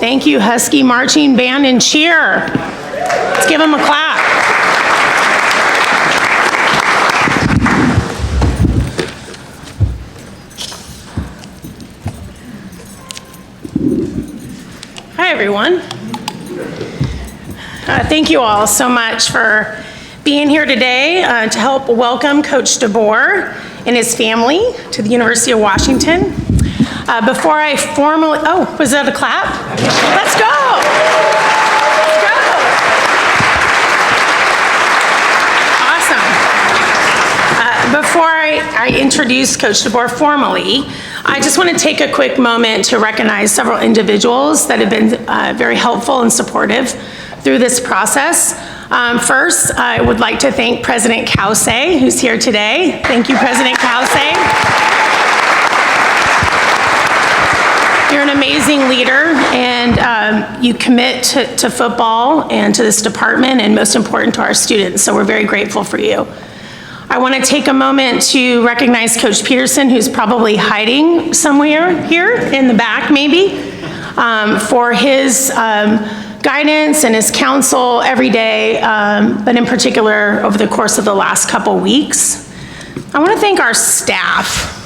Thank you, Husky Marching Band and Cheer. Let's give them a clap. Hi, everyone. Thank you all so much for being here today to help welcome Coach DeBoer and his family to the University of Washington. Before I formally, was that a clap? Let's go. Let's go. Awesome. Before I introduce Coach DeBoer formally, I just want to take a quick moment to recognize several individuals that have been very helpful and supportive through this process. First, I would like to thank President Kause, who's here today. Thank you, President Kause. You're an amazing leader, and you commit to football and to this department, and most important to our students, so we're very grateful for you. I want to take a moment to recognize Coach Peterson, who's probably hiding somewhere here in the back, maybe, for his guidance and his counsel every day, but in particular over the course of the last couple weeks. I want to thank our staff.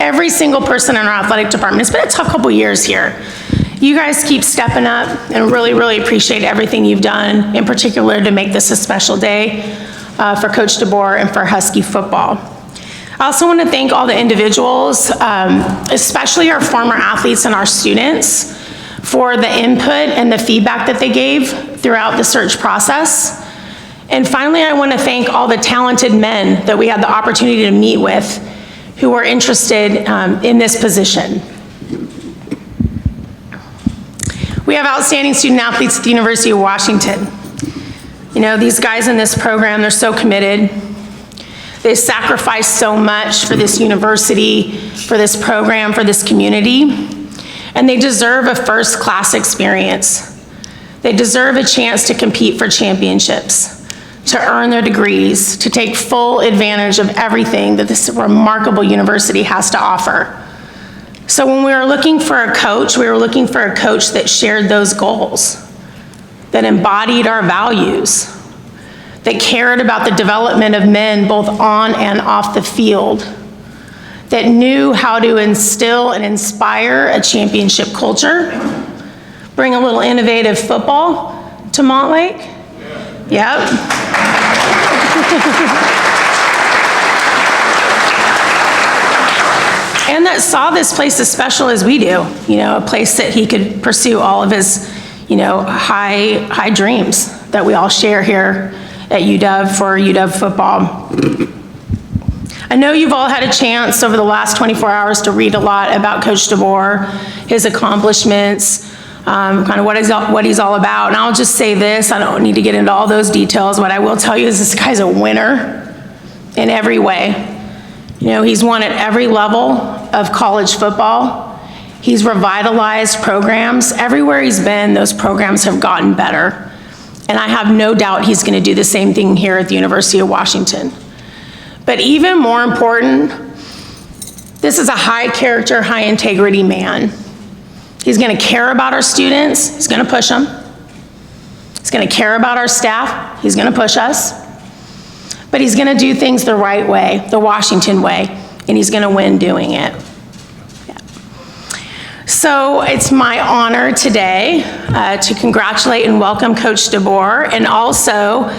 Every single person in our athletic department. It's been a tough couple years here. You guys keep stepping up and really, really appreciate everything you've done, in particular to make this a special day for Coach DeBoer and for Husky football. I also want to thank all the individuals, especially our former athletes and our students, for the input and the feedback that they gave throughout the search process. And finally, I want to thank all the talented men that we had the opportunity to meet with who are interested in this position. We have outstanding student athletes at the University of Washington. You know, these guys in this program, they're so committed. They sacrifice so much for this university, for this program, for this community, and they deserve a first-class experience. They deserve a chance to compete for championships, to earn their degrees, to take full advantage of everything that this remarkable university has to offer. So when we were looking for a coach, we were looking for a coach that shared those goals, that embodied our values, that cared about the development of men both on and off the field, that knew how to instill and inspire a championship culture, bring a little innovative football to Montlake. Yep. And that saw this place as special as we do, you know, a place that he could pursue all of his, you know, high dreams that we all share here at UW for UW football. I know you've all had a chance over the last 24 hours to read a lot about Coach DeBoer, his accomplishments, kind of what he's all about. And I'll just say this, I don't need to get into all those details. What I will tell you is this guy's a winner in every way. You know, he's won at every level of college football. He's revitalized programs. Everywhere he's been, those programs have gotten better. And I have no doubt he's going to do the same thing here at the University of Washington. But even more important, this is a high character, high integrity man. He's going to care about our students. He's going to push them. He's going to care about our staff. He's going to push us. But he's going to do things the right way, the Washington way, and he's going to win doing it. Yeah. So it's my honor today to congratulate and welcome Coach DeBoer, and also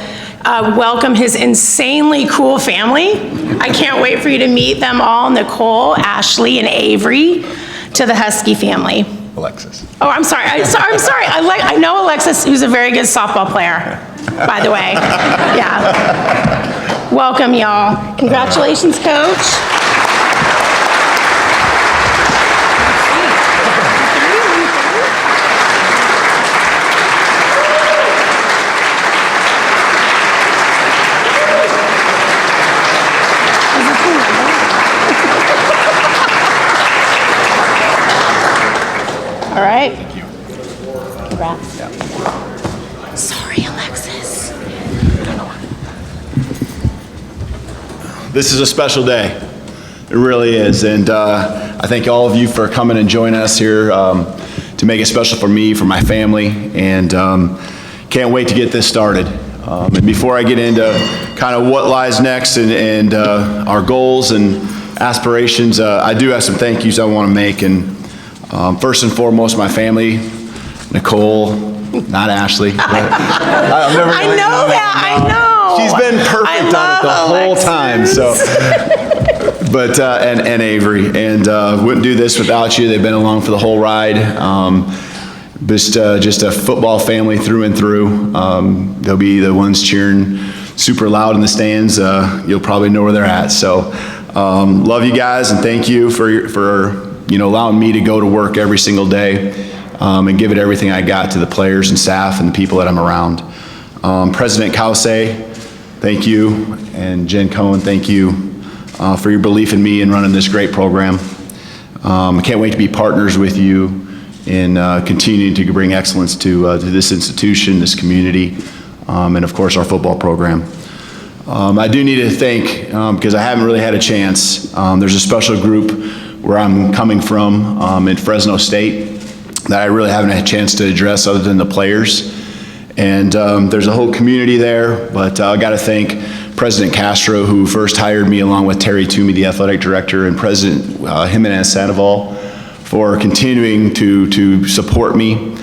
welcome his insanely cool family. I can't wait for you to meet them all, Nicole, Ashley, and Avery, to the Husky family. Alexis. Oh, I'm sorry. I'm sorry. I know Alexis, who's a very good softball player, by the way. Yeah. Welcome, y'all. Congratulations, Coach. All right. Thank you. Congrats. Yeah. Sorry, Alexis. This is a special day. It really is. And I thank all of you for coming and joining us here to make it special for me, for my family, and can't wait to get this started. And before I get into kind of what lies next and our goals and aspirations, I do have some thank yous I want to make. And first and foremost, my family, Nicole, not Ashley. I know that, I know. She's been perfect on it the whole time, so. But, and Avery, and wouldn't do this without you. They've been along for the whole ride. Just a football family through and through. They'll be the ones cheering super loud in the stands. You'll probably know where they're at. So, love you guys, and thank you for allowing me to go to work every single day and give it everything I got to the players and staff and the people that I'm around. President Kause, thank you, and Jen Cohen, thank you. For your belief in me and running this great program. I can't wait to be partners with you in continuing to bring excellence to this institution, this community, and of course our football program. I do need to thank, because I haven't really had a chance, there's a special group where I'm coming from in Fresno State that I really haven't had a chance to address other than the players. And there's a whole community there, but I got to thank President Castro, who first hired me along with Terry Toomey, the athletic director, and President Jimenez Sandoval for continuing to support me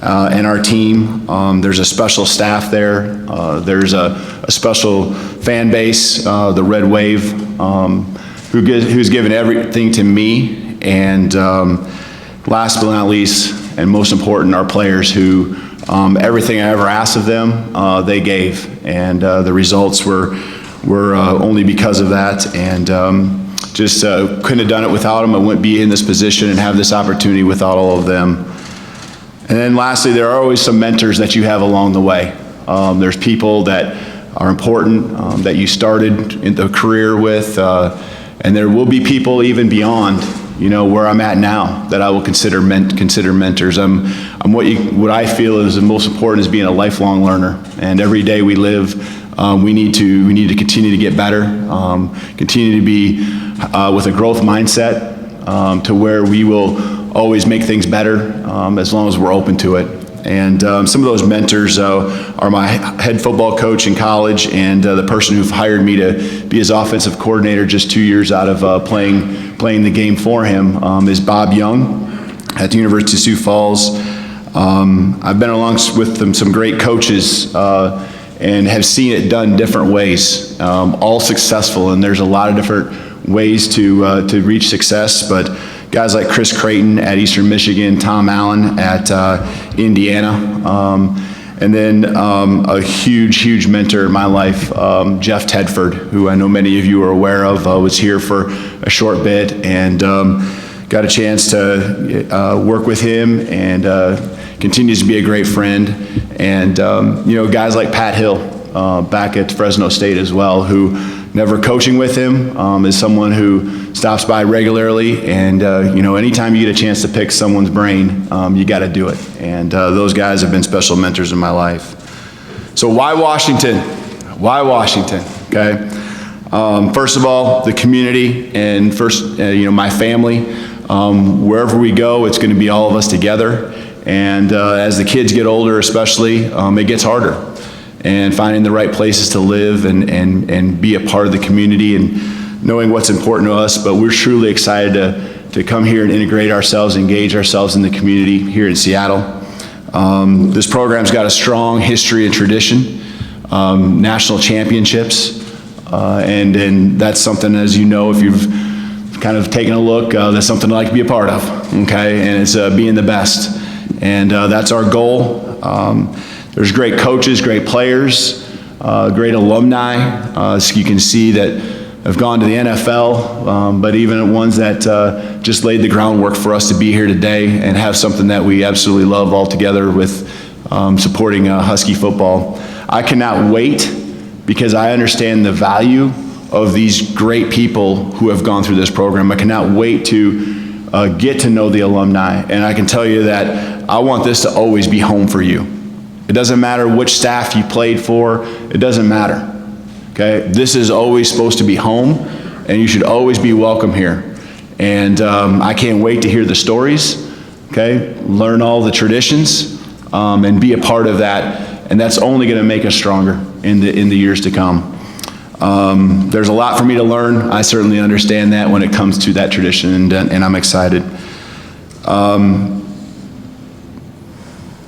and our team. There's a special staff there. There's a special fan base, the Red Wave, who's given everything to me. And last but not least, and most important, our players who everything I ever asked of them, they gave, and the results were only because of that, and just couldn't have done it without them. I wouldn't be in this position and have this opportunity without all of them. And then lastly, there are always some mentors that you have along the way. There's people that are important that you started in the career with, and there will be people even beyond where I'm at now that I will consider mentors. I'm what I feel is the most important is being a lifelong learner, and every day we live, we need to continue to get better, continue to be with a growth mindset to where we will always make things better as long as we're open to it. And some of those mentors are my head football coach in college, and the person who hired me to be his offensive coordinator just 2 years out of playing the game for him is Bob Young at the University of Sioux Falls. I've been along with some great coaches and have seen it done different ways, all successful, and there's a lot of different ways to reach success, but guys like Chris Creighton at Eastern Michigan, Tom Allen at Indiana, and then a huge mentor in my life, Jeff Tedford, who I know many of you are aware of, was here for a short bit, and got a chance to work with him, and continues to be a great friend. And guys like Pat Hill back at Fresno State as well, who never coaching with him, is someone who stops by regularly, and anytime you get a chance to pick someone's brain, you got to do it. And those guys have been special mentors in my life. So why Washington? Why Washington? Okay. First of all, the community, and first, my family. Wherever we go, it's going to be all of us together. And as the kids get older, especially, it gets harder. And finding the right places to live and be a part of the community and knowing what's important to us. But we're truly excited to come here and integrate ourselves, engage ourselves in the community here in Seattle. This program's got a strong history and tradition, national championships, and that's something, as you know, if you've kind of taken a look, that's something I'd like to be a part of, okay? And it's being the best. And that's our goal. There's great coaches, great players, great alumni. So you can see that have gone to the NFL, but even ones that just laid the groundwork for us to be here today and have something that we absolutely love all together with supporting Husky football. I cannot wait, because I understand the value of these great people who have gone through this program. I cannot wait to get to know the alumni, and I can tell you that I want this to always be home for you. It doesn't matter which staff you played for, it doesn't matter, okay? This is always supposed to be home, and you should always be welcome here. And I can't wait to hear the stories, okay? Learn all the traditions and be a part of that, and that's only going to make us stronger in the years to come. There's a lot for me to learn. I certainly understand that when it comes to that tradition, and I'm excited.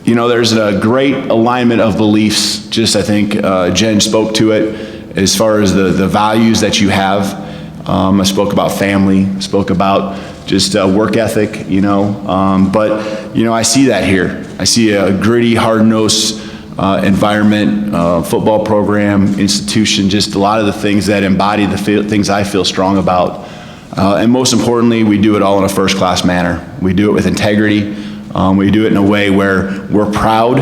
You know, there's a great alignment of beliefs. Just, I think Jen spoke to it as far as the values that you have. I spoke about family, spoke about just work ethic, you know. But, you know, I see that here. I see a gritty, hard-nosed environment, football program, institution, just a lot of the things that embody the things I feel strong about. And most importantly, we do it all in a first-class manner. We do it with integrity. We do it in a way where we're proud.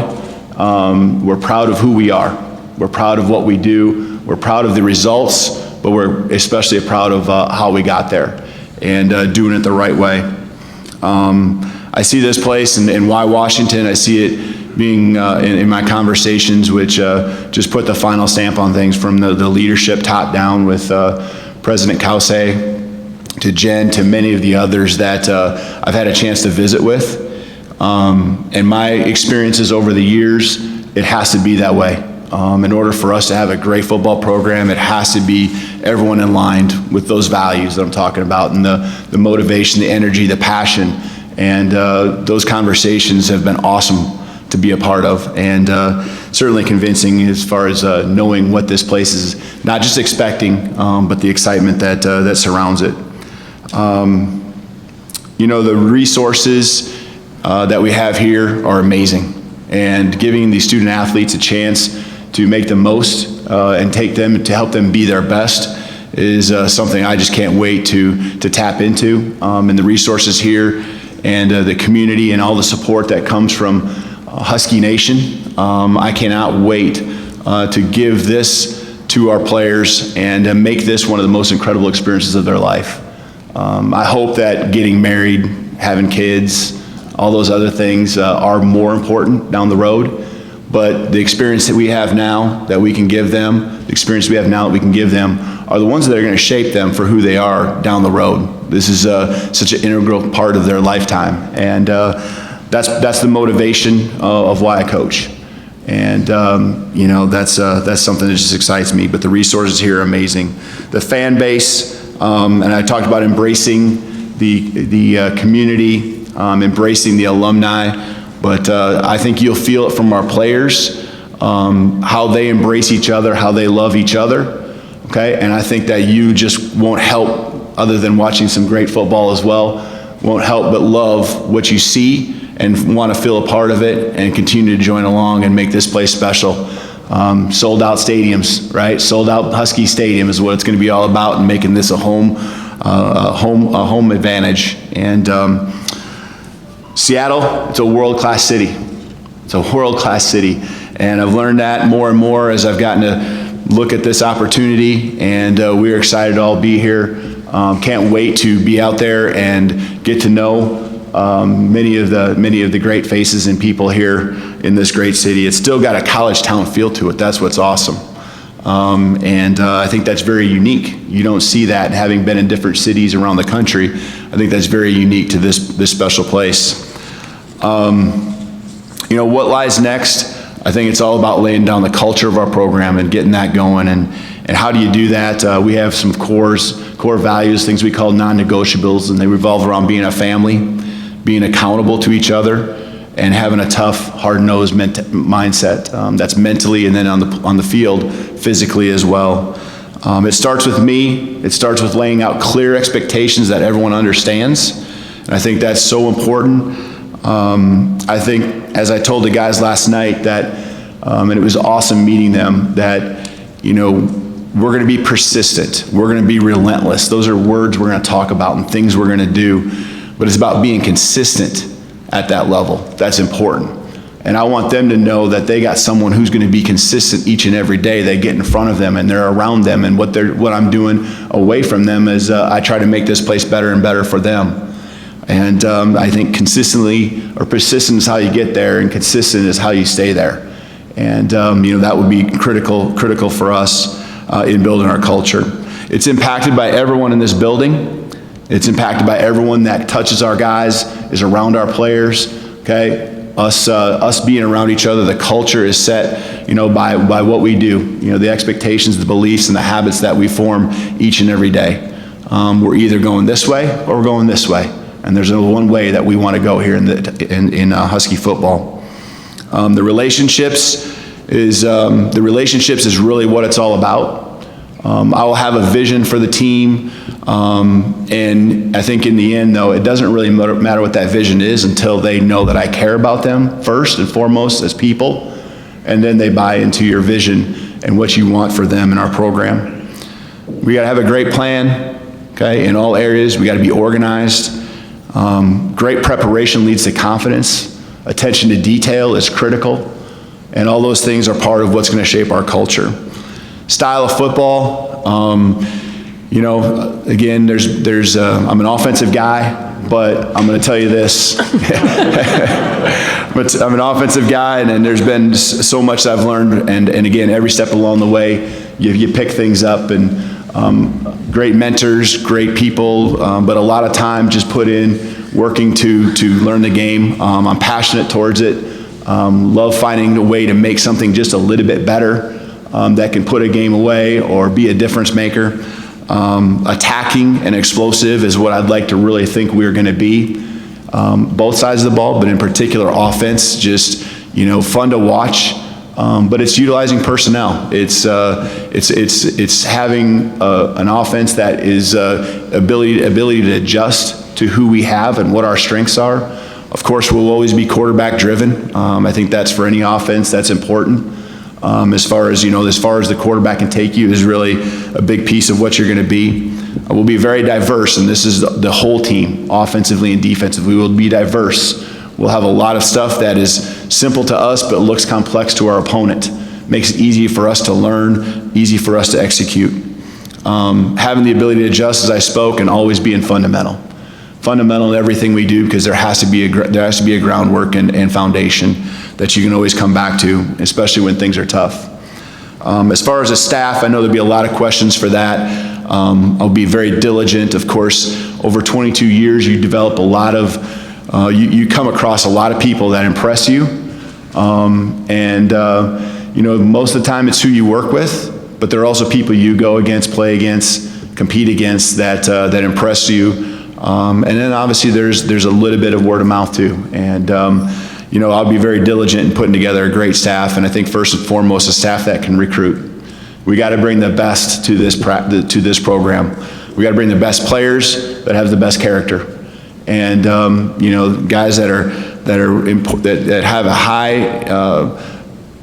We're proud of who we are. We're proud of what we do. We're proud of the results, but we're especially proud of how we got there and doing it the right way. I see this place and why Washington. I see it being in my conversations, which just put the final stamp on things from the leadership top down with President Kause to Jen to many of the others that I've had a chance to visit with. And my experiences over the years, it has to be that way. In order for us to have a great football program, it has to be everyone in line with those values that I'm talking about, and the motivation, the energy, the passion. And those conversations have been awesome to be a part of, and certainly convincing as far as knowing what this place is, not just expecting, but the excitement that surrounds it. You know, the resources that we have here are amazing, and giving these student athletes a chance to make the most and take them to help them be their best is something I just can't wait to tap into. And the resources here and the community and all the support that comes from Husky Nation, I cannot wait to give this to our players and make this one of the most incredible experiences of their life. I hope that getting married, having kids, all those other things are more important down the road. But the experience that we have now that we can give them, the experience we have now that we can give them, are the ones that are going to shape them for who they are down the road. This is such an integral part of their lifetime. And that's the motivation of why I coach. And you know, that's something that just excites me. But the resources here are amazing. The fan base, and I talked about embracing the community, embracing the alumni. But I think you'll feel it from our players, how they embrace each other, how they love each other, okay? And I think that you just won't help, other than watching some great football as well, won't help but love what you see and want to feel a part of it and continue to join along and make this place special. Sold out stadiums, right? Sold out Husky Stadium is what it's going to be all about, and making this a home advantage. And Seattle, it's a world-class city. It's a world-class city. And I've learned that more and more as I've gotten to look at this opportunity, and we're excited to all be here. Can't wait to be out there and get to know many of the great faces and people here in this great city. It's still got a college town feel to it. That's what's awesome. And I think that's very unique. You don't see that, having been in different cities around the country. I think that's very unique to this special place. You know, what lies next? I think it's all about laying down the culture of our program and getting that going. And how do you do that? We have some core values, things we call non-negotiables, and they revolve around being a family, being accountable to each other, and having a tough, hard-nosed mindset that's mentally and then on the field, physically as well. It starts with me. It starts with laying out clear expectations that everyone understands, and I think that's so important. I think, as I told the guys last night, that, and it was awesome meeting them, that, you know, we're going to be persistent. We're going to be relentless. Those are words we're going to talk about and things we're going to do, but it's about being consistent at that level. That's important. And I want them to know that they got someone who's going to be consistent each and every day. They get in front of them and they're around them, and what I'm doing away from them is I try to make this place better and better for them. And I think consistently, or persistent is how you get there, and consistent is how you stay there. And you know, that would be critical for us in building our culture. It's impacted by everyone in this building. It's impacted by everyone that touches our guys, is around our players, okay? Us being around each other, the culture is set, by what we do. The expectations, the beliefs, and the habits that we form each and every day. We're either going this way or we're going this way. And there's only one way that we want to go here in Husky football. The relationships is really what it's all about. I will have a vision for the team, and I think in the end, though, it doesn't really matter what that vision is until they know that I care about them first and foremost as people, and then they buy into your vision and what you want for them in our program. We got to have a great plan, okay, in all areas. We got to be organized. Great preparation leads to confidence. Attention to detail is critical, and all those things are part of what's going to shape our culture. Style of football, again, I'm an offensive guy, but I'm going to tell you this. But I'm an offensive guy, and there's been so much that I've learned, and again, every step along the way, you pick things up, and great mentors, great people, but a lot of time just put in working to learn the game. I'm passionate towards it. Love finding a way to make something just a little bit better. That can put a game away or be a difference maker. Attacking and explosive is what I'd like to really think we're going to be. Both sides of the ball, but in particular offense, just fun to watch. But it's utilizing personnel. It's having an offense that is ability to adjust to who we have and what our strengths are. Of course, we'll always be quarterback driven. I think that's for any offense. That's important. As far as the quarterback can take you is really a big piece of what you're going to be. We'll be very diverse, and this is the whole team, offensively and defensively. We'll be diverse. We'll have a lot of stuff that is simple to us but looks complex to our opponent. Makes it easy for us to learn, easy for us to execute. Having the ability to adjust, as I spoke, and always being fundamental. Fundamental in everything we do, because there has to be a groundwork and foundation that you can always come back to, especially when things are tough. As far as the staff, I know there'll be a lot of questions for that. I'll be very diligent. Of course, over 22 years, you develop a lot of, you come across a lot of people that impress you. Most of the time it's who you work with, but there are also people you go against, play against, compete against that impress you. And then obviously there's a little bit of word of mouth too. And I'll be very diligent in putting together a great staff, and I think first and foremost a staff that can recruit. We got to bring the best to this program. We got to bring the best players that have the best character, and guys that have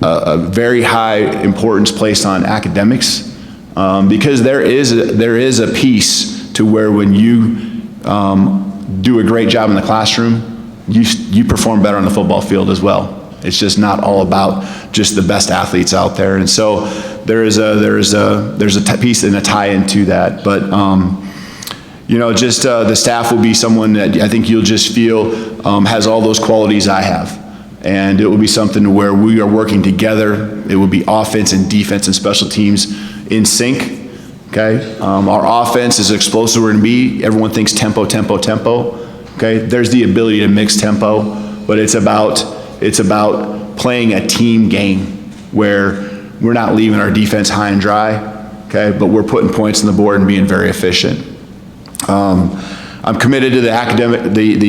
a very high importance placed on academics, because there is a piece to where when you do a great job in the classroom, you perform better on the football field as well. It's just not all about just the best athletes out there, and so there's a piece and a tie into that. But the staff will be someone that I think you'll just feel has all those qualities I have, and it will be something where we are working together. It will be offense and defense and special teams in sync. Okay, our offense is explosive. We're going to be. Everyone thinks tempo. Okay, there's the ability to mix tempo, but it's about playing a team game where we're not leaving our defense high and dry. Okay, but we're putting points on the board and being very efficient. I'm committed to the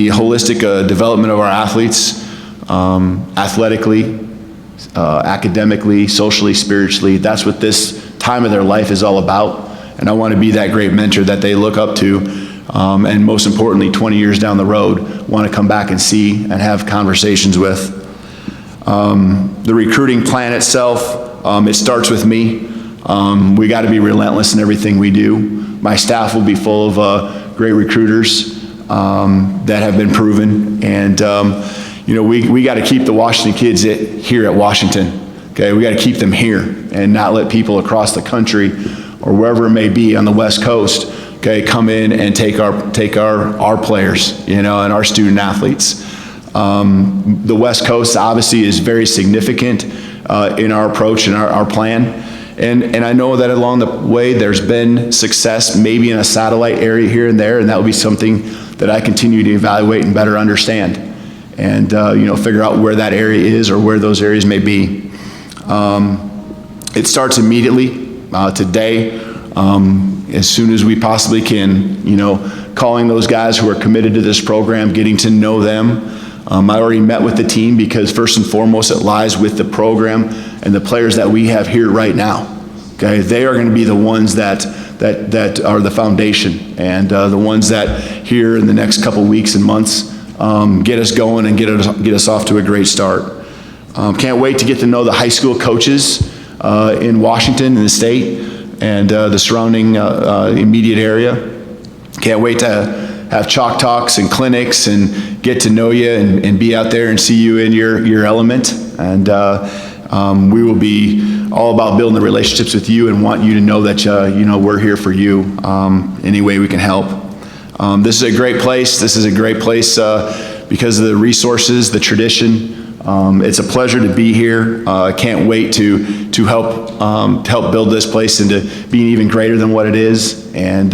holistic development of our athletes, athletically, academically, socially, spiritually. That's what this time of their life is all about. And I want to be that great mentor that they look up to, and most importantly, 20 years down the road, want to come back and see and have conversations with. The recruiting plan itself, it starts with me. We got to be relentless in everything we do. My staff will be full of great recruiters that have been proven, and we got to keep the Washington kids here at Washington. Okay, we got to keep them here and not let people across the country or wherever it may be on the West Coast, okay, come in and take our players, and our student athletes. The West Coast obviously is very significant in our approach and our plan. And I know that along the way, there's been success maybe in a satellite area here and there, and that will be something that I continue to evaluate and better understand. And, figure out where that area is or where those areas may be. It starts immediately, today, as soon as we possibly can, calling those guys who are committed to this program, getting to know them. I already met with the team because first and foremost, it lies with the program and the players that we have here right now. Okay, they are going to be the ones that are the foundation, and the ones that here in the next couple weeks and months get us going and get us off to a great start. Can't wait to get to know the high school coaches in Washington and the state and the surrounding immediate area. Can't wait to have chalk talks and clinics and get to know you and be out there and see you in your element. And we will be all about building the relationships with you and want you to know that we're here for you any way we can help. This is a great place. This is a great place because of the resources, the tradition. It's a pleasure to be here. I can't wait to help build this place into being even greater than what it is. And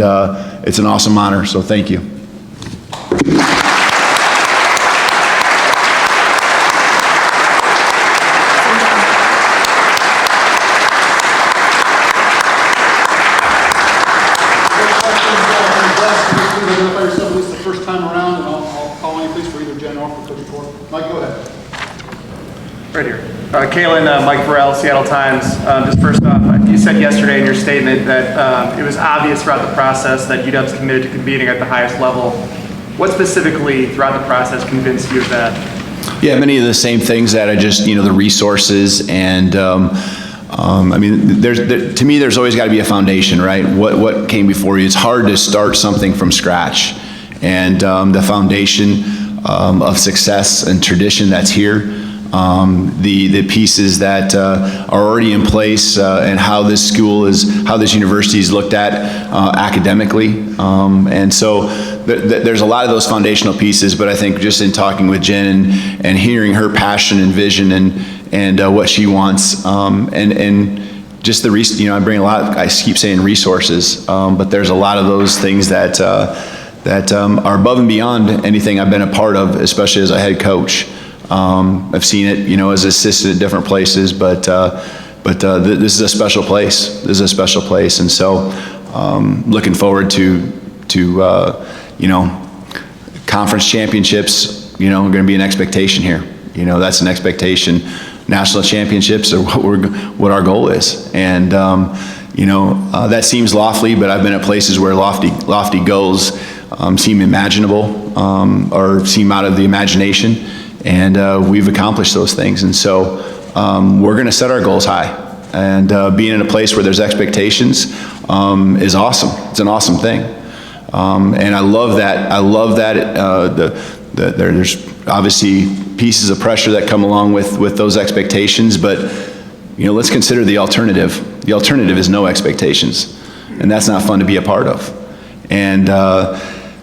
it's an awesome honor. So thank you. Right here. Kalen, Mike Burrell, Seattle Times. Just first off, you said yesterday in your statement that it was obvious throughout the process that UW's committed to competing at the highest level. What specifically throughout the process convinced you of that? Yeah, many of the same things that I just, the resources and, to me, there's always got to be a foundation, right? What came before you? It's hard to start something from scratch. And the foundation of success and tradition that's here, the pieces that are already in place, and how this university is looked at academically. And so there's a lot of those foundational pieces, but I think just in talking with Jen and hearing her passion and vision and what she wants, and just I bring a lot, I keep saying resources, but there's a lot of those things that are above and beyond anything I've been a part of, especially as a head coach. I've seen it, as an assistant at different places, but this is a special place. This is a special place, and so looking forward to conference championships. Going to be an expectation here. That's an expectation. National championships are what our goal is, and that seems lofty, but I've been at places where lofty goals seem imaginable or seem out of the imagination. And we've accomplished those things. And so we're going to set our goals high. And being in a place where there's expectations is awesome. It's an awesome thing. And I love that. There's obviously pieces of pressure that come along with those expectations. But, let's consider the alternative. The alternative is no expectations. And that's not fun to be a part of. And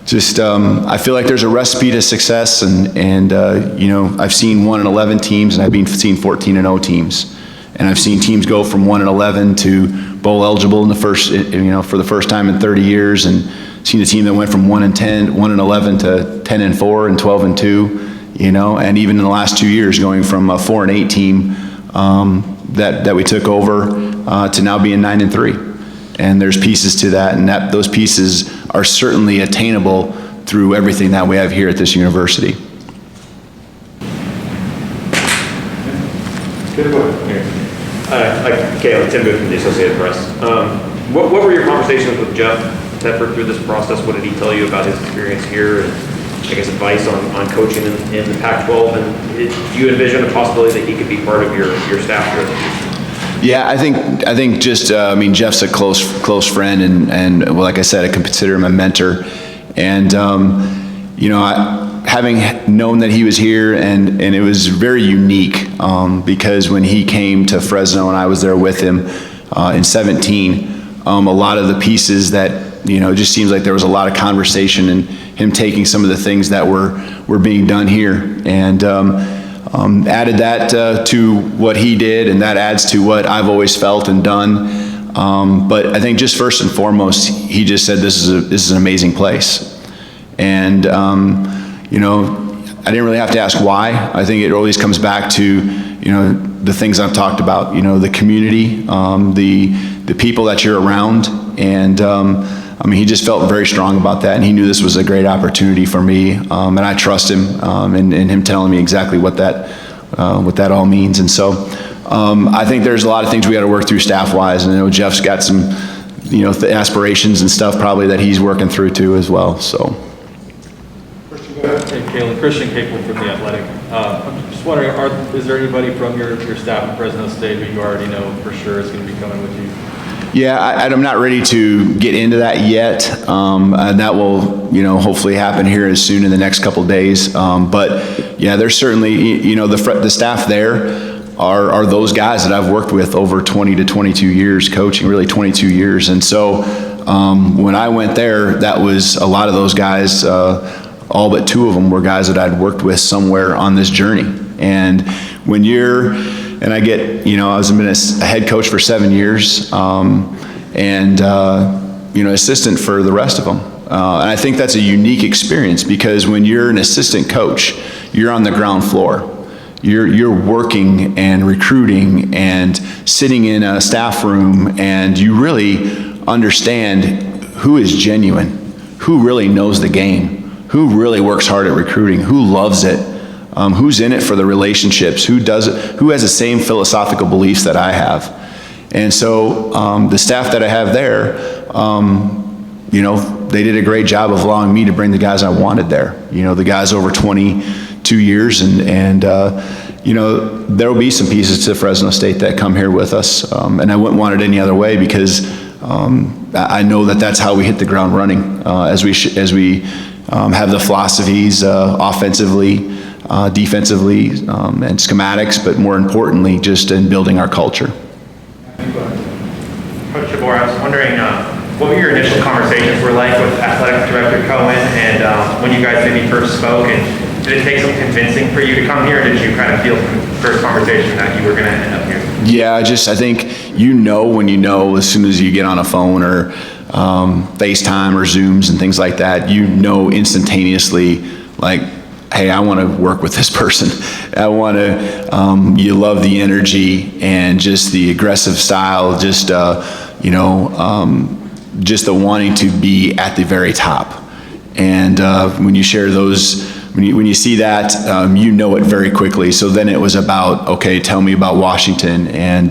I feel like there's a recipe to success, and I've seen 1-11 teams, and I've seen 14-0 teams, and I've seen teams go from 1-11 to bowl eligible in the first, for the first time in 30 years, and seen a team that went from 1-11 to 10-4 and 12-2, and even in the last 2 years going from a 4-8 team that we took over to now being 9-3. And there's pieces to that, and those pieces are certainly attainable through everything that we have here at this university. Good one. Kalen, Tim Booth from the Associated Press. What were your conversations with Jeff Tedford through this process? What did he tell you about his experience here, and I guess advice on coaching in the Pac-12? And do you envision a possibility that he could be part of your staff here at the future? Yeah, I think just Jeff's a close friend, and like I said, I consider him a mentor. And having known that he was here, and it was very unique because when he came to Fresno and I was there with him in 17, a lot of the pieces that it just seems like there was a lot of conversation and him taking some of the things that were being done here, and added that to what he did, and that adds to what I've always felt and done. But I think just first and foremost, he just said this is an amazing place. And, you know, I didn't really have to ask why. I think it always comes back to, you know, the things I've talked about, you know, the community, the people that you're around. And, I mean, he just felt very strong about that, and he knew this was a great opportunity for me. And I trust him, and him telling me exactly what that all means. And so, I think there's a lot of things we got to work through staff-wise, and I know Jeff's got some, you know, aspirations and stuff probably that he's working through too as well. So. Hey, Kalen, Christian Capel from The Athletic. I'm just wondering, is there anybody from your staff in Fresno State who you already know for sure is going to be coming with you? Yeah, I'm not ready to get into that yet. And that will, you know, hopefully happen here as soon in the next couple of days. But yeah, there's certainly, you know, the staff there are those guys that I've worked with over 20 to 22 years coaching, really 22 years. And so when I went there, that was a lot of those guys, all but two of them were guys that I'd worked with somewhere on this journey. And when and I get, you know, I was been a head coach for 7 years, and, you know, assistant for the rest of them. And I think that's a unique experience because when you're an assistant coach, you're on the ground floor. You're working and recruiting and sitting in a staff room, and you really understand who is genuine, who really knows the game, who really works hard at recruiting, who loves it, who's in it for the relationships, who has the same philosophical beliefs that I have. And so the staff that I have there, you know, they did a great job of allowing me to bring the guys I wanted there. You know, the guys over 22 years, and you know, there will be some pieces to Fresno State that come here with us, and I wouldn't want it any other way because I know that that's how we hit the ground running as we have the philosophies offensively, defensively, and schematics, but more importantly, just in building our culture. Coach DeBoer, I was wondering what your initial conversations were like with Athletic Director Kalen, and when you guys maybe first spoke, and did it take some convincing for you to come here, or did you kind of feel from the first conversation that you were going to end up here? Yeah, I think you know when you know as soon as you get on a phone or FaceTime or Zooms and things like that, you know instantaneously, like, hey, I want to work with this person. I want to, you love the energy and just the aggressive style, just, you know, just the wanting to be at the very top. And when you share those, when you see that, you know it very quickly. So then it was about, okay, tell me about Washington, and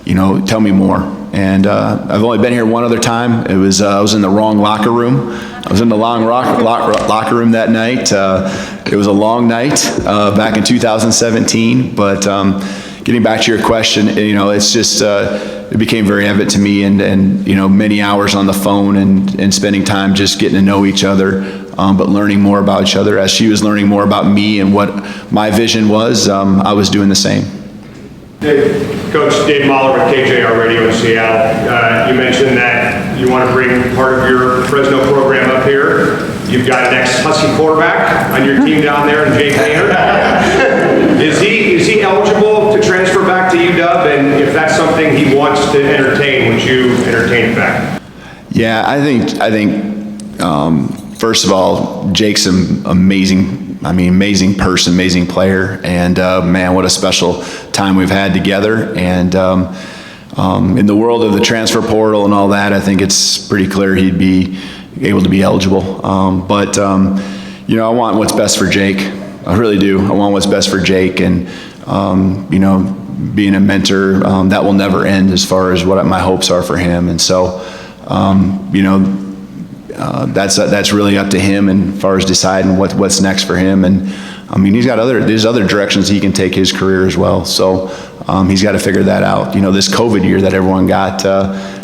you know, tell me more. And I've only been here one other time. It was I was in the wrong locker room. I was in the long locker room that night. It was a long night back in 2017. But getting back to your question, you know, it's just it became very evident to me, and you know, many hours on the phone and spending time just getting to know each other, but learning more about each other. As she was learning more about me and what my vision was, I was doing the same. Coach Dave Mahler with KJR Radio in Seattle. You mentioned that you want to bring part of your Fresno program up here. You've got an ex-Husky quarterback on your team down there in Jake Maynard. Is he eligible to transfer back to UW? And if that's something he wants to entertain, would you entertain it back? Yeah, I think first of all, Jake's an amazing person, amazing player, and man, what a special time we've had together. And in the world of the transfer portal and all that, I think it's pretty clear he'd be able to be eligible. But you know, I want what's best for Jake. I really do. I want what's best for Jake, and you know, being a mentor, that will never end as far as what my hopes are for him. And so, you know, that's really up to him, and as far as deciding what's next for him. And I mean, there's other directions he can take his career as well. So he's got to figure that out. You know, this COVID year that everyone got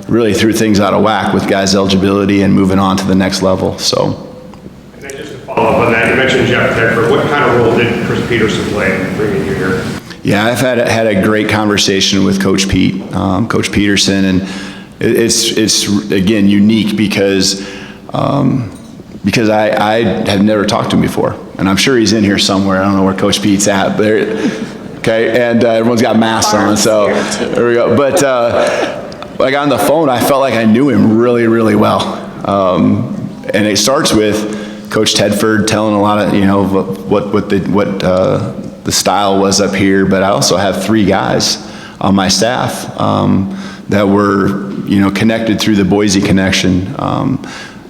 really threw things out of whack with guys' eligibility and moving on to the next level. So. And then just to follow up on that, you mentioned Jeff Tedford. What kind of role did Chris Peterson play in bringing you here? Yeah, I've had a great conversation with Coach Coach Peterson, and it's again unique because I had never talked to him before. and I'm sure he's in here somewhere. I don't know where Coach Pete's at, but okay, and everyone's got masks on, so there we go. But when I got on the phone, I felt like I knew him really, really well. And it starts with Coach Tedford telling a lot of, what the style was up here, but I also have 3 guys on my staff that were, connected through the Boise connection.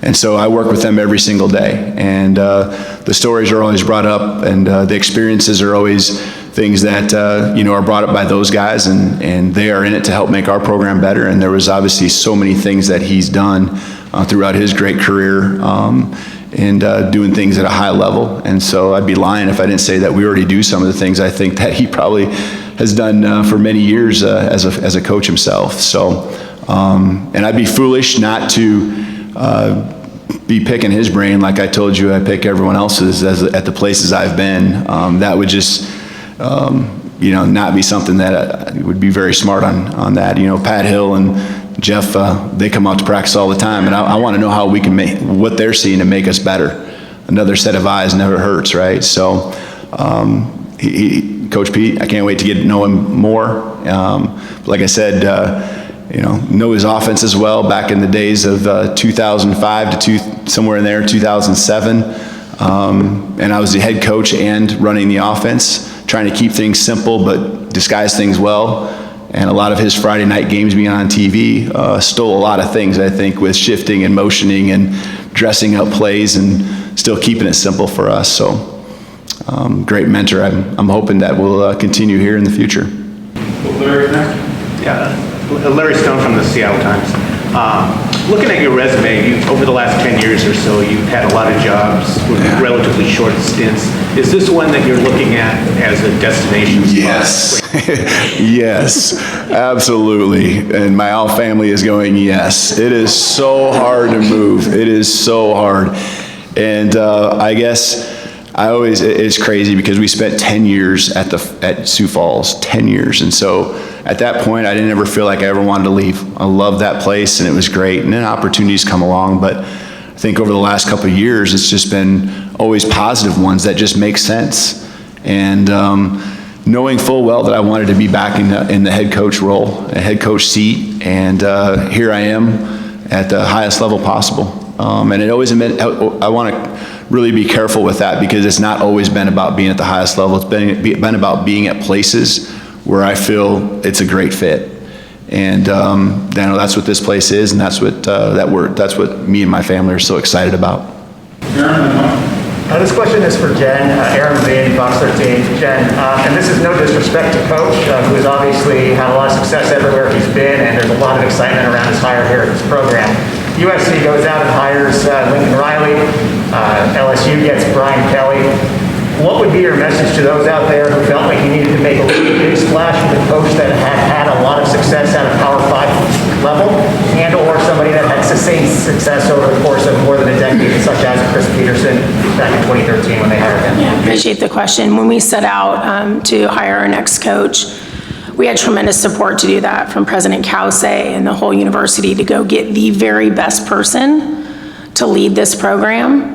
And so I work with them every single day. And the stories are always brought up, and the experiences are always things that, are brought up by those guys, and they are in it to help make our program better. And there was obviously so many things that he's done throughout his great career, and doing things at a high level. And so I'd be lying if I didn't say that we already do some of the things I think that he probably has done for many years as a coach himself. So, and I'd be foolish not to be picking his brain like I told you I pick everyone else's at the places I've been. That would just, not be something that would be very smart on that. Pat Hill and Jeff, they come out to practice all the time, and I want to know how we can make what they're seeing to make us better. Another set of eyes never hurts, right? So, Coach Pete, I can't wait to get to know him more. Like I said, know his offense as well. Back in the days of 2005 to somewhere in there, 2007, and I was the head coach and running the offense, trying to keep things simple but disguise things well. And a lot of his Friday night games being on TV stole a lot of things, I think, with shifting and motioning and dressing up plays and still keeping it simple for us. So, great mentor. I'm hoping that will continue here in the future. Larry, next. Yeah, Larry Stone from the Seattle Times. Looking at your resume, over the last 10 years or so, you've had a lot of jobs with relatively short stints. Is this one that you're looking at as a destination spot? Yes, yes, absolutely. And my whole family is going, yes. It is so hard to move. It is so hard. And I guess it's crazy because we spent 10 years at Sioux Falls, 10 years. And so at that point, I didn't ever feel like I ever wanted to leave. I loved that place, and it was great. And then opportunities come along, but I think over the last couple of years, it's just been always positive ones that just make sense. And knowing full well that I wanted to be back in the head coach role, a head coach seat, and here I am at the highest level possible. And it always meant, I want to really be careful with that, because it's not always been about being at the highest level. It's been about being at places where I feel it's a great fit. And that's what this place is, and that's what me and my family are so excited about. This question is for Jen. Aaron Levine, Box 13. Jen, and this is no disrespect to Coach, who has obviously had a lot of success everywhere he's been, and there's a lot of excitement around his hire here at this program. USC goes out and hires Lincoln Riley. LSU gets Brian Kelly. What would be your message to those out there who felt like you needed to make a really big splash with a coach that had a lot of success at a Power 5 level, and or somebody that had sustained success over the course of more than a decade, such as Chris Peterson back in 2013 when they hired him? Yeah, appreciate the question. When we set out to hire our next coach, we had tremendous support to do that from President Cause and the whole university to go get the very best person to lead this program,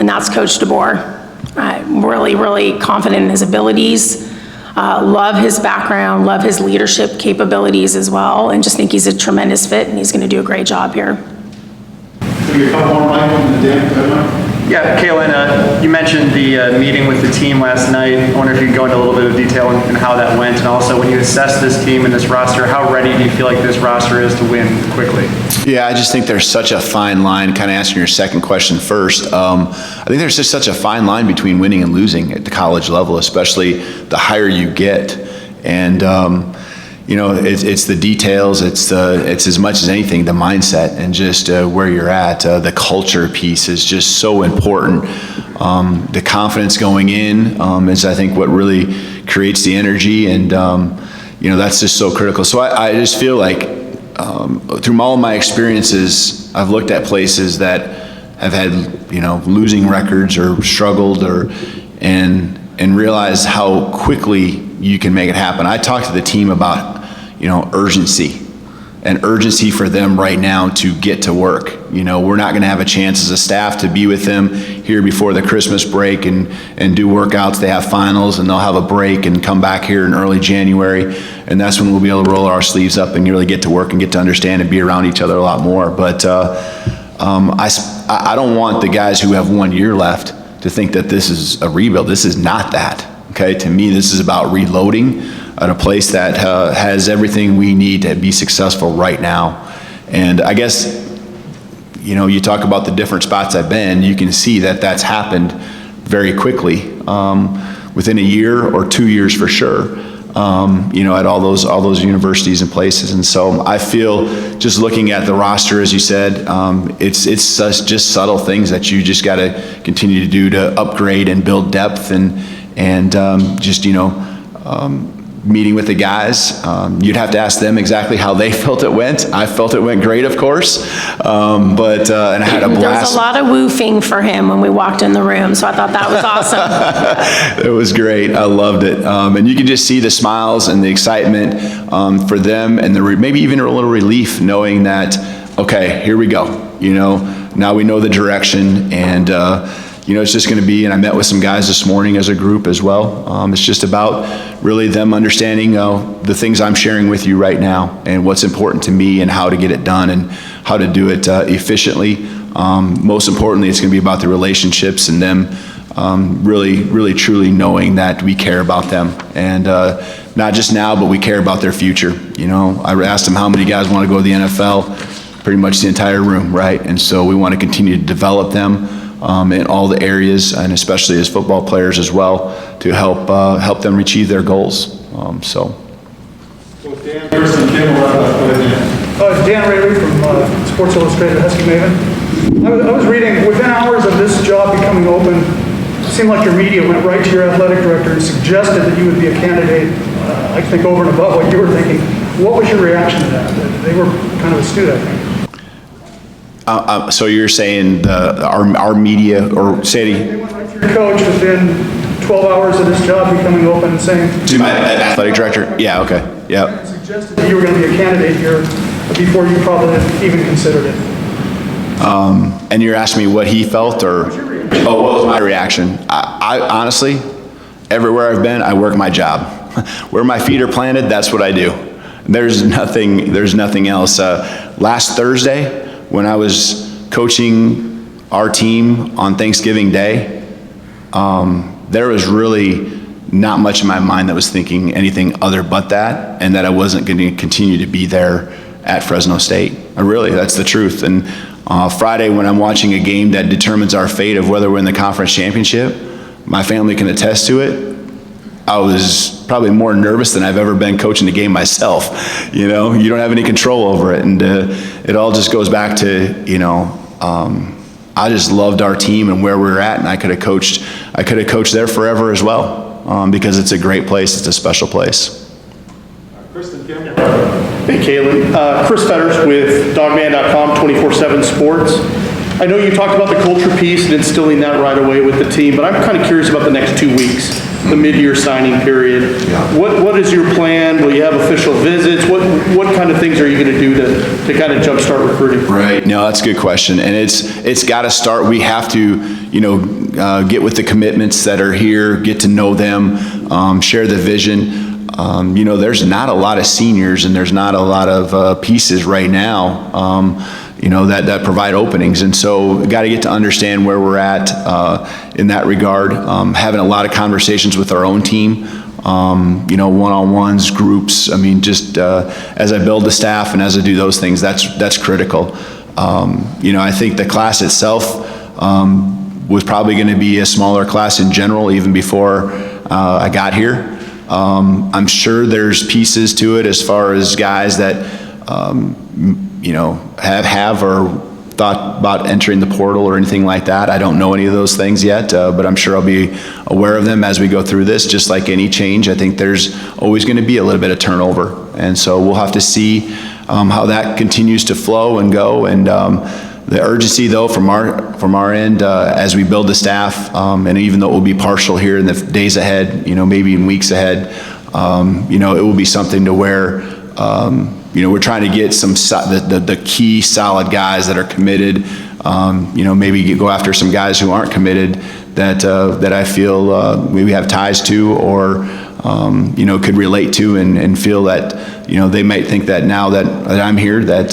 and that's Coach DeBoer. I'm really, really confident in his abilities, love his background, love his leadership capabilities as well, and just think he's a tremendous fit, and he's going to do a great job here. Yeah, Kalen, you mentioned the meeting with the team last night. I wonder if you could go into a little bit of detail on how that went, and also when you assess this team and this roster, how ready do you feel like this roster is to win quickly? Yeah, I just think there's such a fine line, kind of answering your second question first. I think there's just such a fine line between winning and losing at the college level, especially the higher you get. And, it's the details, it's as much as anything, the mindset and just where you're at. The culture piece is just so important. The confidence going in is, I think, what really creates the energy, and, that's just so critical. So I just feel like through all of my experiences, I've looked at places that have had, losing records or struggled and realized how quickly you can make it happen. I talked to the team about, urgency. an urgency for them right now to get to work. You know, we're not going to have a chance as a staff to be with them here before the Christmas break and do workouts. They have finals and they'll have a break and come back here in early January. And that's when we'll be able to roll our sleeves up and really get to work and get to understand and be around each other a lot more. But I don't want the guys who have 1 year left to think that this is a rebuild. This is not that. Okay, to me, this is about reloading at a place that has everything we need to be successful right now. And I guess, you know, you talk about the different spots I've been, you can see that that's happened very quickly, within a year or 2 years for sure, you know, at all those universities and places. And so I feel, just looking at the roster, as you said, it's just subtle things that you just got to continue to do to upgrade and build depth and just, you know, meeting with the guys. You'd have to ask them exactly how they felt it went. I felt it went great, of course, but and I had a blast. There was a lot of woofing for him when we walked in the room, so I thought that was awesome. It was great. I loved it. And you can just see the smiles and the excitement for them, and maybe even a little relief knowing that, okay, here we go. You know, now we know the direction, and you know, it's just going to be, and I met with some guys this morning as a group as well. It's just about really them understanding the things I'm sharing with you right now and what's important to me and how to get it done and how to do it efficiently. Most importantly, it's going to be about the relationships and them really truly knowing that we care about them, and not just now, but we care about their future. You know, I asked them how many guys want to go to the NFL. Pretty much the entire room, right? And so we want to continue to develop them in all the areas, and especially as football players as well, to help them achieve their goals. So Dan, Kirsten, Kim, Dan Rayleigh from Sports Illustrated, Husky Maven. I was reading, within hours of this job becoming open, it seemed like your media went right to your athletic director and suggested that you would be a candidate, I think over and above what you were thinking. What was your reaction to that? They were kind of astute, I think. So you're saying our media, or say They went right to your coach within 12 hours of this job becoming open and saying... To my athletic director? Yeah, okay, yeah. Suggested that you were going to be a candidate here before you probably even considered it. And you're asking me what he felt, or... Oh, what was my reaction? I honestly, everywhere I've been, I work my job. Where my feet are planted, that's what I do. There's nothing else. Last Thursday, when I was coaching our team on Thanksgiving Day, there was really not much in my mind that was thinking anything other but that, and that I wasn't going to continue to be there at Fresno State. That's the truth. And Friday, when I'm watching a game that determines our fate of whether we're in the conference championship, my family can attest to it. I was probably more nervous than I've ever been coaching the game myself. You know, you don't have any control over it, and it all just goes back to, you know, I just loved our team and where we're at, and I could have coached there forever as well, because it's a great place. It's a special place. Kristen, Kim. Hey, Kalen. Chris Fetters with Dogman.com, 24/7 Sports. I know you talked about the culture piece and instilling that right away with the team, but I'm kind of curious about the next 2 weeks, the mid-year signing period. Yeah. What is your plan? Will you have official visits? What kind of things are you going to do to kind of jumpstart recruiting? Right. No, that's a good question, and it's got to start. We have to, you know, get with the commitments that are here, get to know them, share the vision. You know, there's not a lot of seniors, and there's not a lot of pieces right now, you know, that provide openings. And so got to get to understand where we're at in that regard. Having a lot of conversations with our own team, you know, one-on-ones, groups. I mean, just as I build the staff and as I do those things, that's critical. You know, I think the class itself was probably going to be a smaller class in general, even before I got here. I'm sure there's pieces to it as far as guys that, you know, have or thought about entering the portal or anything like that. I don't know any of those things yet, but I'm sure I'll be aware of them as we go through this. Just like any change, I think there's always going to be a little bit of turnover. And so we'll have to see how that continues to flow and go. And the urgency, though, from our end, as we build the staff, and even though it will be partial here in the days ahead, you know, maybe in weeks ahead, you know, it will be something to where we're trying to get the key solid guys that are committed, maybe go after some guys who aren't committed that I feel we have ties to or, could relate to and feel that, they might think that now that I'm here, that,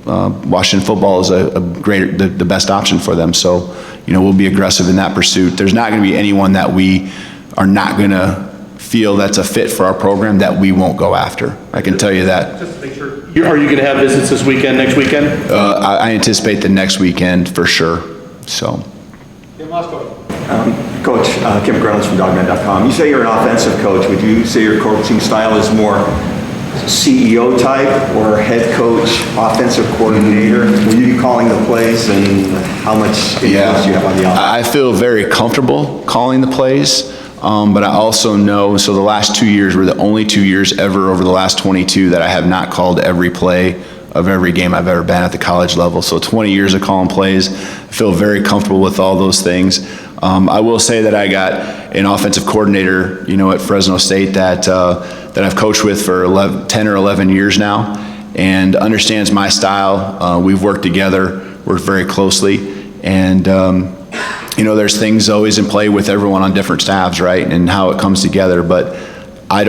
Washington football is the best option for them. So, we'll be aggressive in that pursuit. There's not going to be anyone that we are not going to feel that's a fit for our program that we won't go after. I can tell you that. Just to make sure. Are you going to have visits this weekend, next weekend? I anticipate the next weekend for sure, so. Coach, Kim Reynolds from dogman.com. You say you're an offensive coach. Would you say your coaching style is more CEO type or head coach, offensive coordinator? Will you be calling the plays, and how much influence do you have on the offense? I feel very comfortable calling the plays, but I also know, so the last 2 years were the only 2 years ever over the last 22 that I have not called every play of every game I've ever been at the college level. So 20 years of calling plays, I feel very comfortable with all those things. I will say that I got an offensive coordinator, at Fresno State that I've coached with for 10 or 11 years now and understands my style. We've worked together, worked very closely, and there's things always in play with everyone on different staffs, right, and how it comes together. But I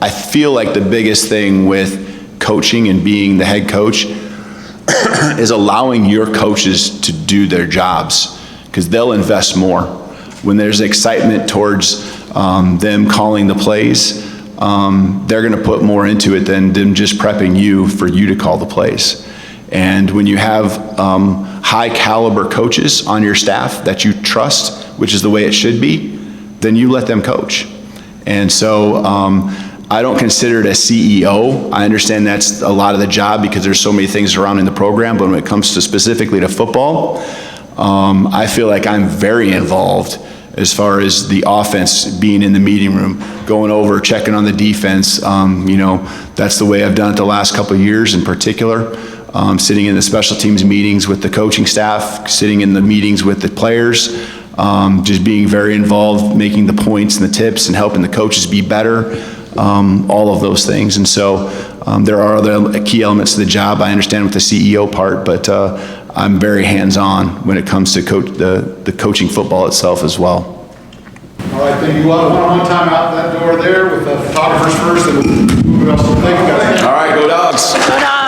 feel like the biggest thing with coaching and being the head coach is allowing your coaches to do their jobs, because they'll invest more. When there's excitement towards them calling the plays, they're going to put more into it than them just prepping you for you to call the plays. And when you have high caliber coaches on your staff that you trust, which is the way it should be, then you let them coach. And so I don't consider it a CEO. I understand that's a lot of the job because there's so many things surrounding the program, but when it comes to specifically to football, I feel like I'm very involved as far as the offense, being in the meeting room, going over, checking on the defense. That's the way I've done it the last couple of years in particular. Sitting in the special teams meetings with the coaching staff, sitting in the meetings with the players, just being very involved, making the points and the tips and helping the coaches be better, all of those things. And so there are other key elements to the job. I understand with the CEO part, but I'm very hands-on when it comes to the coaching football itself as well. All right, then you have one time out that door there with the photographers first, and we'll move it else. Thank you guys. All right, go Dogs. Go Dogs.